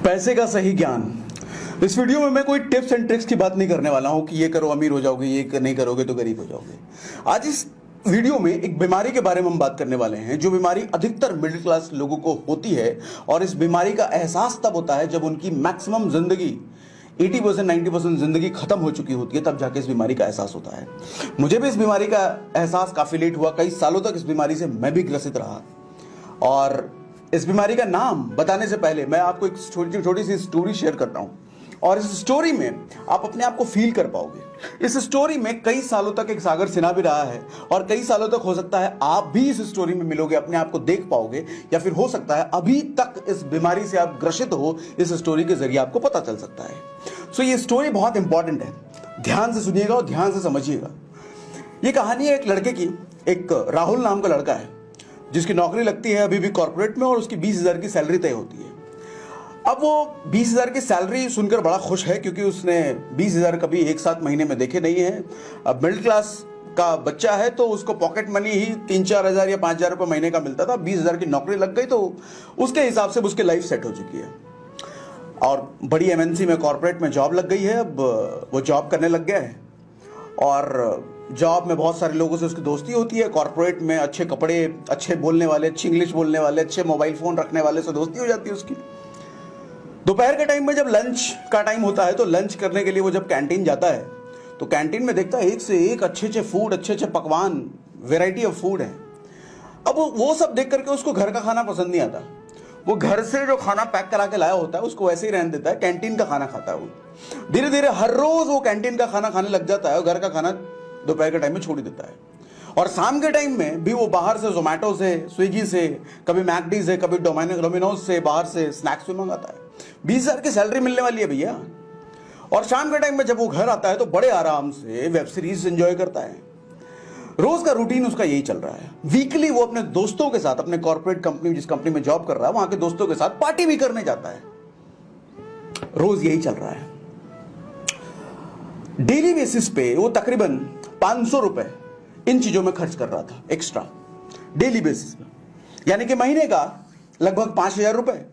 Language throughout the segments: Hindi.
पैसे का सही ज्ञान। इस वीडियो में मैं कोई टिप्स एंड ट्रिक्स की बात नहीं करने वाला हूं कि ये करो अमीर हो जाओगे, ये नहीं करोगे तो गरीब हो जाओगे। आज इस वीडियो में एक बीमारी के बारे में हम बात करने वाले हैं, जो बीमारी अधिकतर मिडिल क्लास लोगों को होती है और इस बीमारी का एहसास तब होता है जब उनकी मैक्सिमम जिंदगी 80% 90% जिंदगी खत्म हो चुकी होती है, तब जाके इस बीमारी का एहसास होता है। मुझे भी इस बीमारी का एहसास काफी लेट हुआ। कई सालों तक इस बीमारी से मैं भी ग्रसित रहा और इस बीमारी का नाम बताने से पहले मैं आपको एक छोटी सी स्टोरी शेयर कर रहा हूं और इस स्टोरी में आप अपने आप को फील कर पाओगे। इस स्टोरी में कई सालों तक एक सागर सिन्हा भी रहा है और कई सालों तक हो सकता है आप भी इस स्टोरी में मिलोगे, अपने आप को देख पाओगे, या फिर हो सकता है अभी तक इस बीमारी से आप ग्रसित हो, इस स्टोरी के जरिए आपको पता चल सकता है। सो ये स्टोरी बहुत इंपॉर्टेंट है, ध्यान से सुनिएगा और ध्यान से समझिएगा। ये कहानी है एक लड़के की। एक राहुल नाम का लड़का है जिसकी नौकरी लगती है अभी भी कॉर्पोरेट में और उसकी 20,000 की सैलरी तय होती है। अब वो 20,000 की सैलरी सुनकर बड़ा खुश है क्योंकि उसने 20,000 कभी एक साथ महीने में देखे नहीं है। अब मिडिल क्लास का बच्चा है तो उसको पॉकेट मनी ही 3-4 हज़ार या 5,000 रुपये महीने का मिलता था। 20,000 की नौकरी लग गई तो उसके हिसाब से उसकी लाइफ सेट हो चुकी है और बड़ी एमएनसी में कॉर्पोरेट में जॉब लग गई है। अब वो जॉब करने लग गया है और जॉब में बहुत सारे लोगों से उसकी दोस्ती होती है। कॉर्पोरेट में अच्छे कपड़े, अच्छे बोलने वाले, अच्छी इंग्लिश बोलने वाले, अच्छे मोबाइल फोन रखने वाले से दोस्ती हो जाती है उसकी। दोपहर के टाइम में जब लंच का टाइम होता है तो लंच करने के लिए वो जब कैंटीन जाता है तो कैंटीन में देखता है एक से एक अच्छे फूड, अच्छे पकवान, वेराइटी ऑफ फूड है। अब वो सब देख करके उसको घर का खाना पसंद नहीं आता। वो घर से जो खाना पैक करा के लाया होता है उसको वैसे ही रहने देता है, कैंटीन का खाना खाता है। वो धीरे धीरे हर रोज वो कैंटीन का खाना खाने लग जाता है और घर का खाना दोपहर के टाइम में छोड़ देता है। और शाम के टाइम में भी वो बाहर से जोमेटो से, स्विगी से, कभी मैकडी से, कभी डोमिनोज से बाहर से स्नैक्स भी मंगाता है। 20,000 की सैलरी मिलने वाली है भैया। और शाम के टाइम में जब वो घर आता है तो बड़े आराम से वेब सीरीज एंजॉय करता है। रोज का रूटीन उसका यही चल रहा है। वीकली वो अपने दोस्तों के साथ, अपने कॉर्पोरेट कंपनी, जिस कंपनी में जॉब कर रहा है वहां के दोस्तों के साथ पार्टी भी करने जाता है। रोज यही चल रहा है। डेली बेसिस पे वो तकरीबन 500 रुपए इन चीजों में खर्च कर रहा था एक्स्ट्रा, डेली बेसिस पे, यानी कि महीने का लगभग 5,000 रुपए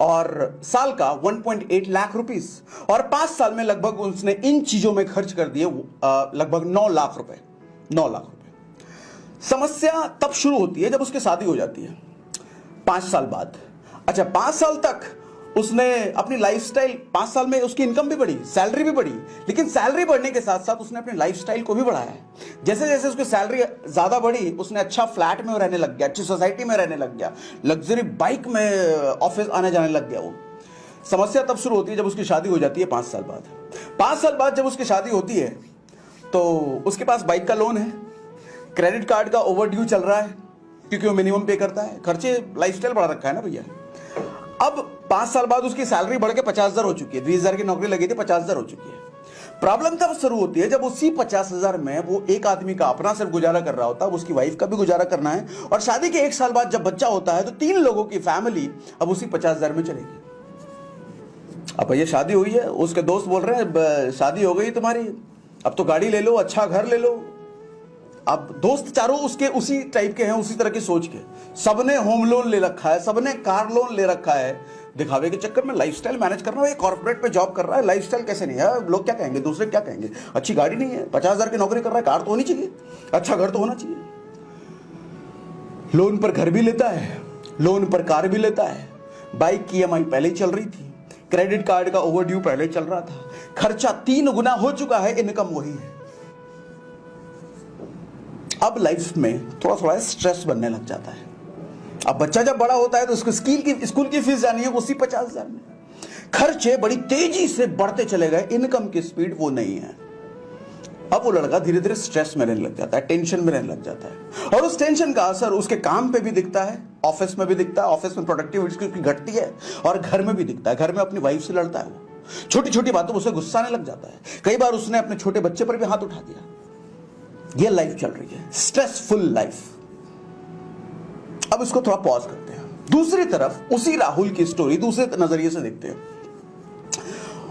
और साल का 1.8 लाख रुपीस। और 5 साल में लगभग उसने इन चीजों में खर्च कर दिए लगभग 9 लाख रुपए। 9 लाख रुपए। समस्या तब शुरू होती है जब उसकी शादी हो जाती है 5 साल बाद। अच्छा, 5 साल तक उसने अपनी लाइफस्टाइल, 5 साल में उसकी इनकम भी बढ़ी, सैलरी भी बढ़ी, लेकिन सैलरी बढ़ने के साथ साथ उसने अपनी लाइफस्टाइल को भी बढ़ाया है। जैसे जैसे उसकी सैलरी ज्यादा बढ़ी उसने अच्छा फ्लैट में रहने लग गया, अच्छी सोसाइटी में रहने लग गया, लग्जरी बाइक में ऑफिस आने जाने लग गया वो। समस्या तब शुरू होती है जब उसकी शादी हो जाती है 5 साल बाद। 5 साल बाद जब उसकी शादी होती है तो उसके पास बाइक का लोन है, क्रेडिट कार्ड का ओवरड्यू चल रहा है क्योंकि वो मिनिमम पे करता है, खर्चे, लाइफस्टाइल बढ़ा रखा है ना भैया। अब 5 साल बाद उसकी सैलरी बढ़ के 50,000 हो चुकी है। 20,000 की नौकरी लगी थी, 50,000 हो चुकी है। प्रॉब्लम तब शुरू होती है जब उसी 50,000 में वो एक आदमी का अपना सिर्फ गुजारा कर रहा होता है, उसकी वाइफ का भी गुजारा करना है और शादी के 1 साल बाद जब बच्चा होता है तो 3 लोगों की फैमिली अब उसी 50,000 में चलेगी। अब भैया शादी हुई है, उसके दोस्त बोल रहे हैं शादी हो गई तुम्हारी, अब तो गाड़ी ले लो, अच्छा घर ले लो। अब दोस्त चारों उसके उसी टाइप के हैं, उसी तरह की सोच के। सबने होम लोन ले रखा है, सबने कार लोन ले रखा है। दिखावे के चक्कर में लाइफस्टाइल मैनेज करना है। कॉर्पोरेट पे जॉब कर रहा है, लाइफस्टाइल कैसे नहीं है, लोग क्या कहेंगे, दूसरे क्या कहेंगे, अच्छी गाड़ी नहीं है, 50,000 की नौकरी कर रहा है, कार तो होनी चाहिए, अच्छा घर तो होना चाहिए। लोन पर घर भी लेता है, लोन पर कार भी लेता है, बाइक की EMI पहले ही चल रही थी, क्रेडिट कार्ड का ओवरड्यू पहले चल रहा था, खर्चा 3 गुना हो चुका है, इनकम वही है। अब लाइफ में थोड़ा थोड़ा स्ट्रेस बनने लग जाता है। अब बच्चा जब बड़ा होता है तो उसको स्कूल की फीस जानी है उसी 50,000 में। खर्चे बड़ी तेजी से बढ़ते चले गए, इनकम की स्पीड वो नहीं है। अब वो लड़का धीरे धीरे स्ट्रेस में रहने लग जाता है, टेंशन में रहने लग जाता है और उस टेंशन का असर उसके काम पे भी दिखता है, ऑफिस में भी दिखता है, ऑफिस में प्रोडक्टिविटी उसकी घटती है और घर में भी दिखता है। घर में अपनी वाइफ से लड़ता है, वो छोटी छोटी बातों में उसे गुस्सा आने लग जाता है। कई बार उसने अपने छोटे बच्चे पर भी हाथ उठा दिया। ये लाइफ चल रही है, स्ट्रेसफुल लाइफ। अब इसको थोड़ा पॉज करते हैं, दूसरी तरफ उसी राहुल की स्टोरी दूसरे नजरिए से देखते हैं।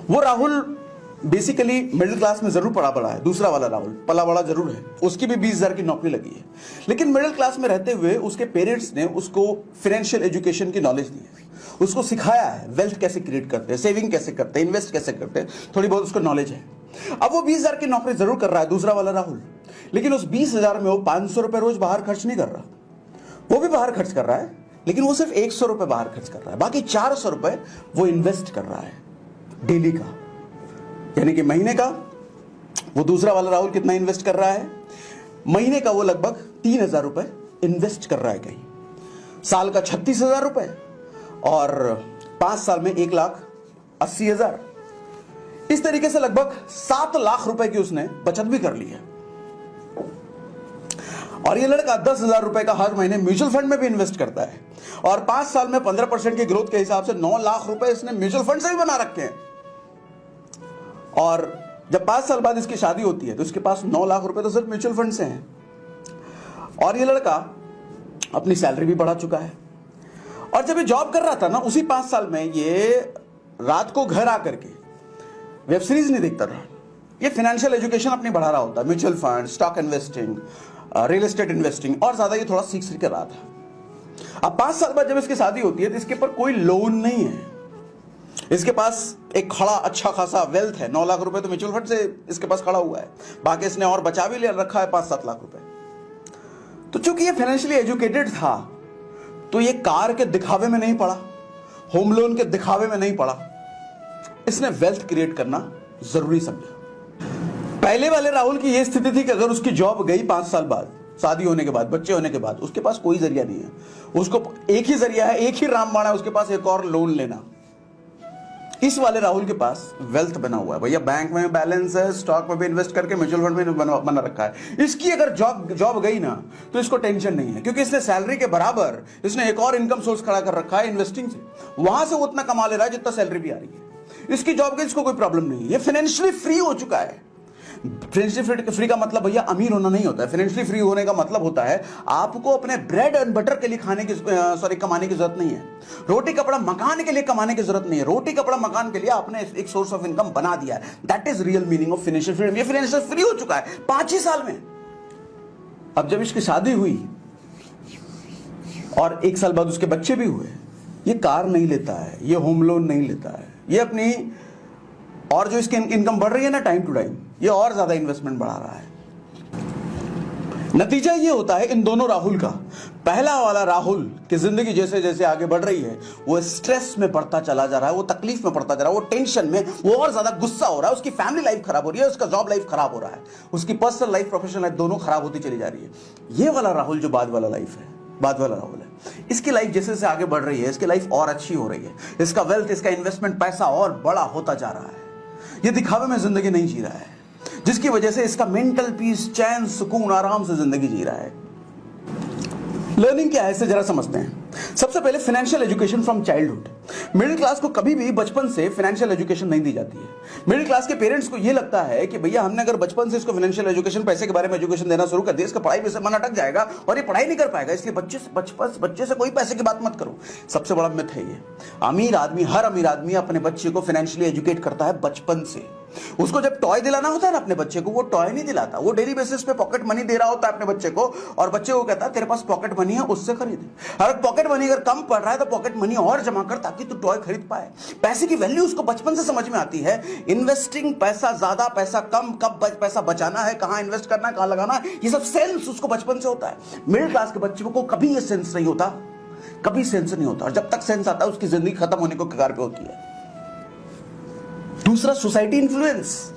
वो राहुल बेसिकली मिडिल क्लास में जरूर पला बड़ा है, दूसरा वाला राहुल पला बड़ा जरूर है, उसकी भी 20,000 की नौकरी लगी है, लेकिन मिडिल क्लास में रहते हुए उसके पेरेंट्स ने उसको फाइनेंशियल एजुकेशन की नॉलेज दी है, उसको सिखाया है वेल्थ कैसे क्रिएट करते हैं, सेविंग कैसे करते हैं, इन्वेस्ट कैसे करते हैं, थोड़ी बहुत उसको नॉलेज है। अब वो 20,000 की नौकरी जरूर कर रहा है दूसरा वाला राहुल, लेकिन उस 20,000 में वो 500 रुपए रोज बाहर खर्च नहीं कर रहा, वो भी बाहर खर्च कर रहा है, लेकिन वो सिर्फ 100 रुपए बाहर खर्च कर रहा है, बाकी 400 रुपए वो इन्वेस्ट कर रहा है डेली का। यानी कि महीने का वो दूसरा वाला राहुल कितना इन्वेस्ट कर रहा है, महीने का वो लगभग 3,000 रुपए इन्वेस्ट कर रहा है कहीं, साल का 36,000 रुपए, और 5 साल में 1,80,000। इस तरीके से लगभग 7 लाख रुपए की उसने बचत भी कर ली है। और ये लड़का 10,000 रुपए का हर महीने म्यूचुअल फंड में भी इन्वेस्ट करता है, और 5 साल में 15% की ग्रोथ के हिसाब से 9 लाख रुपए इसने म्यूचुअल फंड से भी बना रखे हैं। और जब 5 साल बाद इसकी शादी होती है तो इसके पास 9 लाख रुपए तो सिर्फ म्यूचुअल फंड से हैं। और ये लड़का अपनी सैलरी भी बढ़ा चुका है, और जब ये जॉब कर रहा था ना, उसी 5 साल में ये रात को घर आकर के वेब सीरीज नहीं देखता था, ये फाइनेंशियल एजुकेशन अपनी बढ़ा रहा होता, mutual fund, stock investing, real estate investing, और ज्यादा ये थोड़ा सीख कर रहा था। अब 5 साल बाद जब इसकी शादी होती है तो इसके ऊपर कोई लोन नहीं है, इसके पास एक खड़ा अच्छा खासा वेल्थ है, 9 लाख रुपए तो म्यूचुअल फंड से इसके पास खड़ा हुआ है, बाकी इसने और बचा भी ले रखा है 5-7 लाख रुपए। तो चूंकि ये फाइनेंशियली एजुकेटेड था तो ये कार के दिखावे में नहीं पड़ा, होम लोन के दिखावे में नहीं पड़ा, इसने वेल्थ क्रिएट करना जरूरी समझा। पहले वाले राहुल की यह स्थिति थी कि अगर उसकी जॉब गई 5 साल बाद, शादी होने के बाद, बच्चे होने के बाद, उसके पास कोई जरिया नहीं है, उसको एक ही जरिया है, एक ही रामबाण है उसके पास, एक और लोन लेना। इस वाले राहुल के पास वेल्थ बना हुआ है, भैया बैंक में बैलेंस है, स्टॉक में भी इन्वेस्ट करके म्यूचुअल फंड में बना रखा है। इसकी अगर जॉब गई ना तो इसको टेंशन नहीं है, क्योंकि इसने सैलरी के बराबर इसने एक और इनकम सोर्स खड़ा कर रखा है इन्वेस्टिंग से, वहां से वो उतना कमा ले रहा है जितना सैलरी भी आ रही है। इसकी जॉब गई, इसको कोई प्रॉब्लम नहीं है, ये फाइनेंशियली फ्री हो चुका है। फाइनेंशियली फ्री का मतलब भैया अमीर होना नहीं होता है, फाइनेंशियली फ्री होने का मतलब होता है आपको अपने ब्रेड एंड बटर के लिए कमाने की जरूरत नहीं है, रोटी कपड़ा मकान के लिए कमाने की जरूरत नहीं है, रोटी कपड़ा मकान के लिए आपने एक सोर्स ऑफ इनकम बना दिया है। That is real meaning of financial freedom. ये फाइनेंशियल फ्री हो चुका है 5 ही साल में। अब जब इसकी शादी हुई और 1 साल बाद उसके बच्चे भी हुए, ये कार नहीं लेता है, ये होम लोन नहीं लेता है, ये अपनी और जो इसकी इनकम बढ़ रही है ना टाइम टू टाइम, ये और ज्यादा इन्वेस्टमेंट बढ़ा रहा है। नतीजा ये होता है इन दोनों राहुल का, पहला वाला राहुल की जिंदगी जैसे जैसे आगे बढ़ रही है वो स्ट्रेस में पड़ता चला जा रहा है, वो तकलीफ में पड़ता जा रहा है, वो टेंशन में, वो और ज्यादा गुस्सा हो रहा है, उसकी फैमिली लाइफ खराब हो रही है, उसका जॉब लाइफ खराब हो रहा है, उसकी पर्सनल लाइफ प्रोफेशनल लाइफ दोनों खराब होती चली जा रही है। ये वाला राहुल जो बाद वाला लाइफ है, बाद वाला राहुल है, इसकी लाइफ जैसे जैसे आगे बढ़ रही है, इसकी लाइफ और अच्छी हो रही है, इसका वेल्थ, इसका इन्वेस्टमेंट पैसा और बड़ा होता जा रहा है। ये दिखावे में जिंदगी नहीं जी रहा है, जिसकी वजह से इसका मेंटल पीस, चैन, सुकून, आराम से जिंदगी जी रहा है। लर्निंग क्या है इसे जरा समझते हैं। सबसे पहले financial education from childhood. Middle class को कभी भी बचपन से फाइनेंशियल एजुकेशन नहीं दी जाती है। मिडिल क्लास के पेरेंट्स को यह लगता है कि भैया हमने अगर बचपन से इसको फाइनेंशियल एजुकेशन, पैसे के बारे में एजुकेशन देना शुरू कर दिया, इसका पढ़ाई में से मन अटक जाएगा और ये पढ़ाई नहीं कर पाएगा, इसलिए बच्चे से कोई पैसे की बात मत करो। सबसे बड़ा मिथ है ये। अमीर आदमी, हर अमीर आदमी अपने बच्चे को फाइनेंशियली एजुकेट करता है बचपन से। उसको जब टॉय दिलाना होता है ना अपने बच्चे को, वो टॉय नहीं दिलाता, वो डेली बेसिस पे पॉकेट मनी दे रहा होता है अपने बच्चे को, और बच्चे को कहता है तेरे पास पॉकेट मनी है, उससे खरीद। अगर पॉकेट मनी अगर कम पड़ रहा है तो पॉकेट मनी और जमा कर ताकि तू टॉय खरीद पाए। पैसे की वैल्यू उसको बचपन से समझ में आती है। इन्वेस्टिंग, पैसा ज्यादा, पैसा कम, कब पैसा बचाना है, कहां इन्वेस्ट करना है, कहां लगाना है, ये सब सेंस उसको बचपन से होता है। मिडिल क्लास के बच्चे को कभी ये सेंस नहीं होता, कभी सेंस नहीं होता, और जब तक सेंस आता है उसकी जिंदगी खत्म होने को कगार पे होती है। दूसरा, सोसाइटी इन्फ्लुएंस।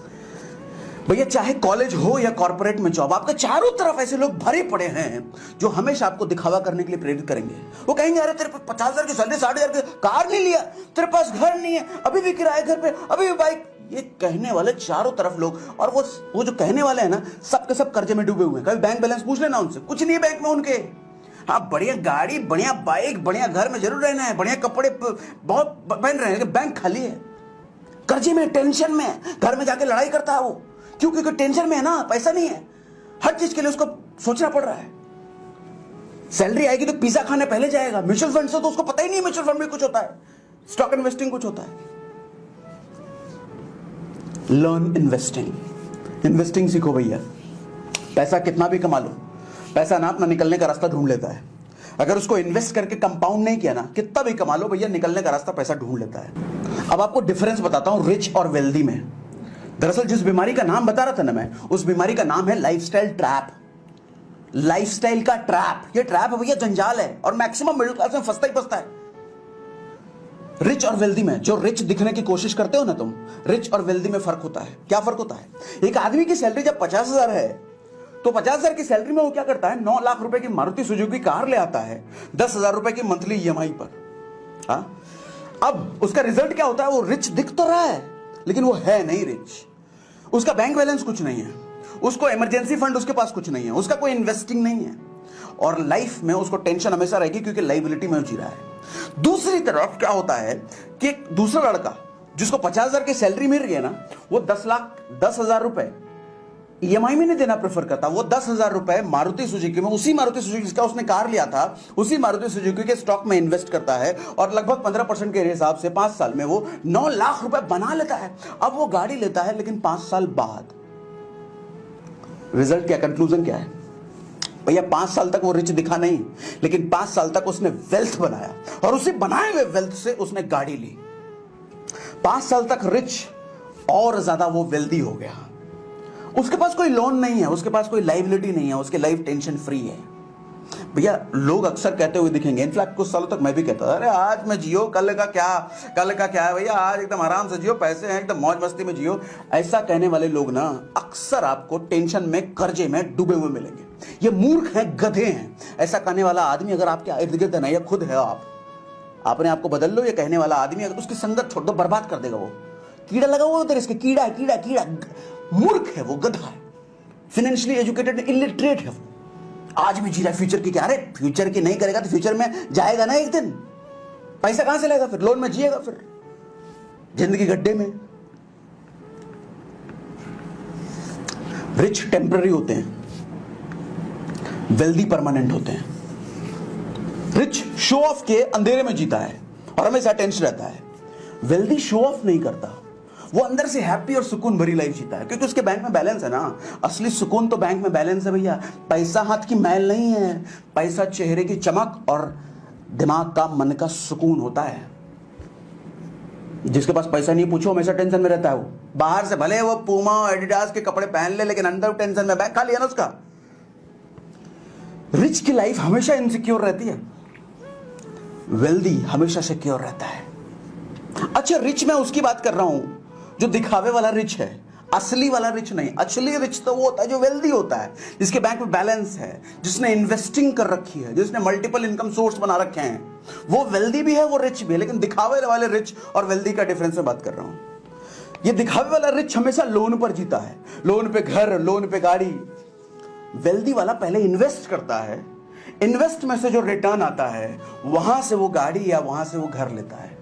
भैया चाहे कॉलेज हो या कॉर्पोरेट में जॉब, आपके चारों तरफ ऐसे लोग भरे पड़े हैं जो हमेशा आपको दिखावा करने के लिए प्रेरित करेंगे। वो कहेंगे अरे तेरे पास 50,000 की सैलरी, 60,000 की कार नहीं लिया, तेरे पास घर नहीं है, अभी भी किराए घर पे, अभी भी बाइक। ये कहने वाले चारों तरफ लोग, और वो जो कहने वाले हैं ना, सबके सब कर्जे में डूबे हुए हैं। कभी बैंक बैलेंस पूछ लेना उनसे, कुछ नहीं है बैंक में उनके। हाँ, बढ़िया गाड़ी, बढ़िया बाइक, बढ़िया घर में जरूर रहना है, बढ़िया कपड़े बहुत पहन रहे हैं, बैंक खाली है, कर्जे में, टेंशन में, घर में जाके लड़ाई करता है वो। क्यों? क्योंकि टेंशन में है ना, पैसा नहीं है, हर चीज के लिए उसको सोचना पड़ रहा है। सैलरी आएगी तो पिज्जा खाने पहले जाएगा, म्यूचुअल फंड से तो उसको पता ही नहीं म्यूचुअल फंड में कुछ होता है, स्टॉक इन्वेस्टिंग कुछ होता है। Learn investing. इन्वेस्टिंग सीखो भैया। पैसा कितना भी कमा लो, पैसा ना अपना निकलने का रास्ता ढूंढ लेता है। अगर उसको इन्वेस्ट करके कंपाउंड नहीं किया ना, कितना भी कमा लो भैया, निकलने का रास्ता पैसा ढूंढ लेता है। अब आपको डिफरेंस बताता हूं रिच और वेल्दी में। दरअसल जिस बीमारी का नाम बता रहा था ना मैं, उस बीमारी का नाम है लाइफस्टाइल ट्रैप। लाइफस्टाइल का ट्रैप, ये ट्रैप है भैया, जंजाल है, और मैक्सिमम मिडिल क्लास में फंसता ही फंसता है। रिच और वेल्दी में, जो रिच दिखने की कोशिश करते हो ना तुम, रिच और वेल्दी में फर्क होता है। क्या फर्क होता है? एक आदमी की सैलरी जब 50,000 है, तो 50,000 की सैलरी में वो क्या करता है, 9 लाख रुपए की मारुति सुजुकी कार ले आता है 10,000 रुपए की मंथली ईएमआई पर। हाँ, अब उसका रिजल्ट क्या होता है? वो रिच दिख तो रहा है, लेकिन वो है नहीं रिच। उसका बैंक बैलेंस कुछ नहीं है, उसको इमरजेंसी फंड उसके पास कुछ नहीं है, उसका कोई इन्वेस्टिंग नहीं है, और लाइफ में उसको टेंशन हमेशा रहेगी क्योंकि लाइबिलिटी में जी रहा है। दूसरी तरफ क्या होता है कि एक दूसरा लड़का जिसको 50,000 की सैलरी मिल रही है ना, वो 10,10,000 रुपए ईएमआई में नहीं देना प्रेफर करता। वो 10,000 रुपए मारुति सुजुकी में, उसी मारुति सुजुकी जिसका उसने कार लिया था, उसी मारुति सुजुकी के स्टॉक में इन्वेस्ट करता है, और लगभग 15% के हिसाब से 5 साल में वो 9 लाख रुपए बना लेता है। अब वो गाड़ी लेता है, लेकिन 5 साल बाद रिजल्ट क्या, कंक्लूजन क्या है भैया? 5 साल तक वो रिच दिखा नहीं, लेकिन 5 साल तक उसने वेल्थ बनाया, और उसी बनाए हुए वेल्थ से उसने गाड़ी ली। 5 साल तक रिच, और ज्यादा वो वेल्दी हो गया। उसके पास कोई लोन नहीं है, उसके पास कोई लाइबिलिटी नहीं है, उसकी लाइफ टेंशन फ्री है। भैया लोग अक्सर कहते हुए दिखेंगे, इनफैक्ट कुछ सालों तक मैं भी कहता था, अरे आज मैं जियो, कल का क्या है भैया, आज एकदम आराम से जियो, पैसे हैं एकदम मौज मस्ती में जियो। ऐसा कहने वाले लोग ना अक्सर आपको टेंशन में, कर्जे में डूबे हुए मिलेंगे। ये मूर्ख हैं, गधे हैं। ऐसा कहने वाला आदमी अगर आपके इर्द गिर्द है, या खुद है आप, अपने आप को बदल लो। ये कहने वाला आदमी अगर उसकी संगत छोड़ दो, बर्बाद कर देगा। वो कीड़ा लगा हुआ उधर, इसके कीड़ा कीड़ा कीड़ा। मूर्ख है वो, गधा है, फाइनेंशियली एजुकेटेड इलिटरेट है वो। आज भी जी रहा है, फ्यूचर की क्या? अरे फ्यूचर की नहीं करेगा तो फ्यूचर में जाएगा ना एक दिन, पैसा कहां से लाएगा फिर? लोन में जिएगा, फिर जिंदगी गड्ढे में। रिच टेम्पररी होते हैं, वेल्दी परमानेंट होते हैं। रिच शो ऑफ के अंधेरे में जीता है और हमेशा टेंशन रहता है। वेल्दी शो ऑफ नहीं करता, वो अंदर से हैप्पी और सुकून भरी लाइफ जीता है, क्योंकि उसके बैंक में बैलेंस है ना। असली सुकून तो बैंक में बैलेंस है भैया। पैसा हाथ की मैल नहीं है, पैसा चेहरे की चमक और दिमाग का, मन का सुकून होता है। जिसके पास पैसा नहीं, पूछो, हमेशा टेंशन में रहता है। वो बाहर से भले वो पूमा और एडिडास के कपड़े पहन ले, लेकिन अंदर टेंशन में, बैंक खाली है ना उसका। रिच की लाइफ हमेशा इनसिक्योर रहती है, वेल्दी हमेशा सिक्योर रहता है। अच्छा, रिच मैं उसकी बात कर रहा हूं जो दिखावे वाला रिच है, असली वाला रिच नहीं। असली रिच तो वो होता है जो वेल्दी होता है, जिसके बैंक में बैलेंस है, जिसने इन्वेस्टिंग कर रखी है, जिसने मल्टीपल इनकम सोर्स बना रखे हैं। वो वेल्दी भी है, वो रिच भी है। लेकिन दिखावे वाले रिच और वेल्दी का डिफरेंस मैं बात कर रहा हूं। ये दिखावे वाला रिच हमेशा लोन पर जीता है, लोन पे घर, लोन पे गाड़ी। वेल्दी वाला पहले इन्वेस्ट करता है, इन्वेस्ट में से जो रिटर्न आता है, वहां से वो गाड़ी या वहां से वो घर लेता है।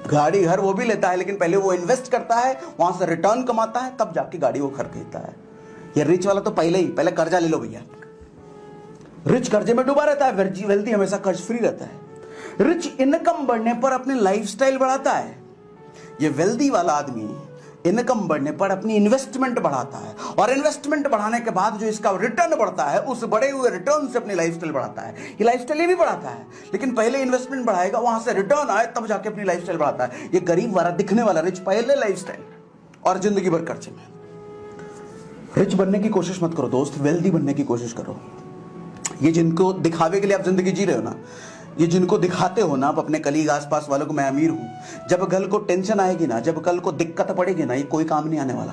गाड़ी घर वो भी लेता है, लेकिन पहले वो इन्वेस्ट करता है, वहां से रिटर्न कमाता है, तब जाके गाड़ी वो घर खरीदता है। ये रिच वाला तो पहले कर्जा ले लो भैया। रिच कर्जे में डूबा रहता है, वेल्दी हमेशा कर्ज फ्री रहता है। रिच इनकम बढ़ने पर अपनी लाइफस्टाइल बढ़ाता है, ये वेल्दी वाला आदमी इनकम बढ़ने पर अपनी इन्वेस्टमेंट बढ़ाता है, और इन्वेस्टमेंट बढ़ाने के बाद जो इसका रिटर्न बढ़ता है, उस बढ़े हुए रिटर्न से अपनी लाइफस्टाइल बढ़ाता है। ये लाइफस्टाइल ये भी बढ़ाता है, लेकिन पहले इन्वेस्टमेंट बढ़ाएगा, वहां से रिटर्न आए, तब जाके अपनी लाइफस्टाइल बढ़ाता है। ये गरीब वाला दिखने वाला रिच पहले लाइफस्टाइल और जिंदगी भर कर्जे में। रिच बनने की कोशिश मत करो दोस्त, वेल्दी बनने की कोशिश करो। ये जिनको दिखावे के लिए आप जिंदगी जी रहे हो ना, ये जिनको दिखाते हो ना आप अपने कलीग, आसपास वालों को, मैं अमीर हूं, जब कल को टेंशन आएगी ना, जब कल को दिक्कत पड़ेगी ना, ये कोई काम नहीं आने वाला।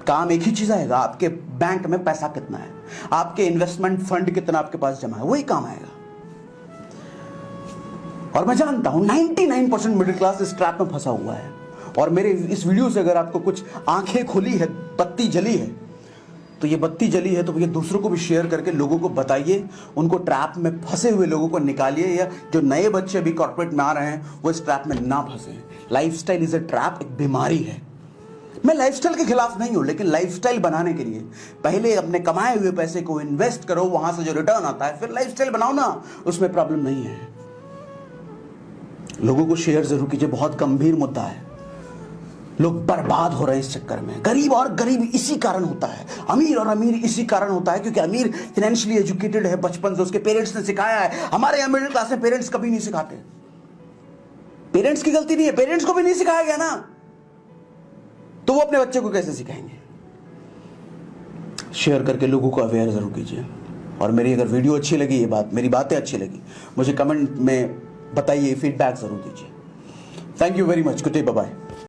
काम एक ही चीज आएगा, आपके बैंक में पैसा कितना है, आपके इन्वेस्टमेंट फंड कितना आपके पास जमा है, वही काम आएगा। और मैं जानता हूं 99% मिडिल क्लास इस ट्रैप में फंसा हुआ है। और मेरे इस वीडियो से अगर आपको कुछ आंखें खुली है, बत्ती जली है, तो ये बत्ती जली है तो ये दूसरों को भी शेयर करके लोगों को बताइए, उनको ट्रैप में फंसे हुए लोगों को निकालिए, या जो नए बच्चे अभी कॉर्पोरेट में आ रहे हैं वो इस ट्रैप में ना फंसे। लाइफस्टाइल इज अ ट्रैप, एक बीमारी है। मैं लाइफस्टाइल के खिलाफ नहीं हूं, लेकिन लाइफस्टाइल बनाने के लिए पहले अपने कमाए हुए पैसे को इन्वेस्ट करो, वहां से जो रिटर्न आता है फिर लाइफस्टाइल बनाओ ना, उसमें प्रॉब्लम नहीं है। लोगों को शेयर जरूर कीजिए, बहुत गंभीर मुद्दा है। लोग बर्बाद हो रहे हैं इस चक्कर में। गरीब और गरीब इसी कारण होता है, अमीर और अमीर इसी कारण होता है क्योंकि अमीर फाइनेंशियली एजुकेटेड है, बचपन से उसके पेरेंट्स ने सिखाया है। हमारे यहाँ मिडिल क्लास में पेरेंट्स कभी नहीं सिखाते। पेरेंट्स की गलती नहीं है, पेरेंट्स को भी नहीं सिखाया गया ना, तो वो अपने बच्चे को कैसे सिखाएंगे। शेयर करके लोगों को अवेयर जरूर कीजिए। और मेरी अगर वीडियो अच्छी लगी, ये बात मेरी बातें अच्छी लगी, मुझे कमेंट में बताइए, फीडबैक जरूर दीजिए। Thank you very much. Good day, bye bye.